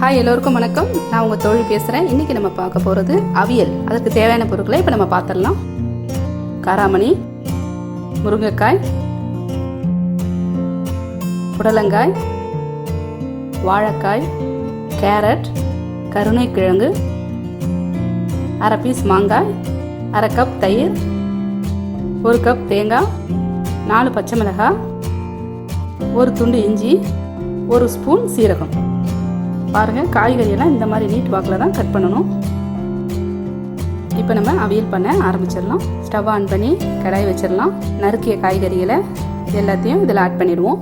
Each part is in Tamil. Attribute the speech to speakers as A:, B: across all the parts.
A: ஹாய் எல்லோருக்கும் வணக்கம். நான் உங்கள் தோழி பேசுகிறேன். இன்றைக்கி நம்ம பார்க்க போகிறது அவியல். அதற்கு தேவையான பொருட்களை இப்போ நம்ம பார்த்துடலாம். காராமணி, முருங்கைக்காய், புடலங்காய், வாழைக்காய், கேரட், கருணைக்கிழங்கு, அரை பீஸ் மாங்காய், அரை கப் தயிர், ஒரு கப் தேங்காய், 4 பச்சை மிளகாய், ஒரு துண்டு இஞ்சி, ஒரு ஸ்பூன் சீரகம். பாருங்கள், காய்கறியெல்லாம் இந்த மாதிரி நீட் வாக்கில் தான் கட் பண்ணணும். இப்போ நம்ம அவியல் பண்ண ஆரம்பிச்சிடலாம். ஸ்டவ் ஆன் பண்ணி கடாய் வச்சிடலாம். நறுக்கிய காய்கறிகளை எல்லாத்தையும் இதில் ஆட் பண்ணிடுவோம்.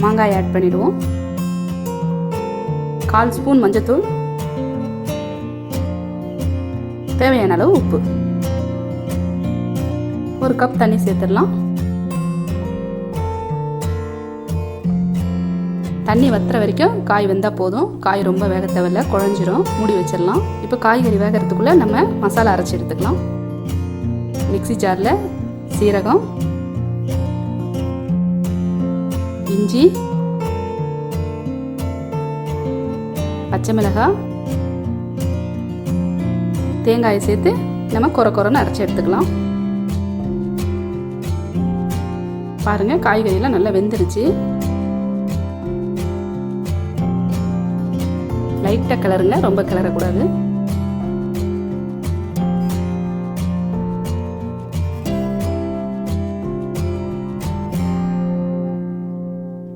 A: மாங்காய் ஆட் பண்ணிடுவோம். 1/4 ஸ்பூன் மஞ்சத்தூள், தேவையான அளவு உப்பு, ஒரு கப் தண்ணி சேர்த்துடலாம். தண்ணி வத்துற வரைக்கும் காய் வெந்தால் போதும். காய் ரொம்ப வேக தேவையில்லை, குழஞ்சிரும். மூடி வச்சிடலாம். இப்போ காய்கறி வேகிறதுக்குள்ளே நம்ம மசாலா அரைச்சி எடுத்துக்கலாம். மிக்ஸி ஜாரில் சீரகம், இஞ்சி, பச்சை மிளகாய், தேங்காயை சேர்த்து நம்ம கொரன்னு அரைச்சி எடுத்துக்கலாம். பாருங்க, காய்கறியெல்லாம் நல்லா வெந்துருச்சு. லைட்டாக கிளறுங்க, ரொம்ப கிளறக்கூடாது.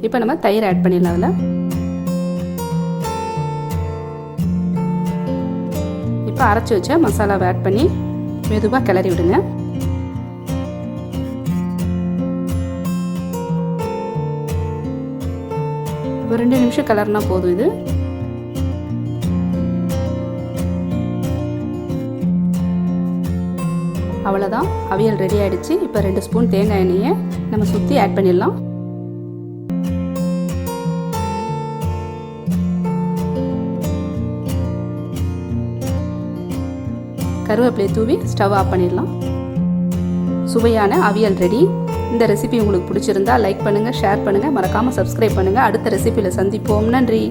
A: இப்போ நம்ம தயிர் ஆட் பண்ணிடலாம். அதில் இப்போ அரைச்சி வச்ச மசாலாவை ஆட் பண்ணி மெதுவாக கிளறி விடுங்க. ஒரு 2 நிமிஷம் கிளறினா போதும். இது அவ்வளோதான், அவியல் ரெடி ஆகிடுச்சு. இப்போ 2 ஸ்பூன் தேங்காய் எண்ணெயை நம்ம சுற்றி ஆட் பண்ணிடலாம். கருவேப்பிலை தூவி ஸ்டவ் ஆஃப் பண்ணிடலாம். சுவையான அவியல் ரெடி. இந்த ரெசிபி உங்களுக்கு பிடிச்சிருந்தா லைக் பண்ணுங்கள், ஷேர் பண்ணுங்கள், மறக்காமல் சப்ஸ்கிரைப் பண்ணுங்கள். அடுத்த ரெசிபியில் சந்திப்போம். நன்றி.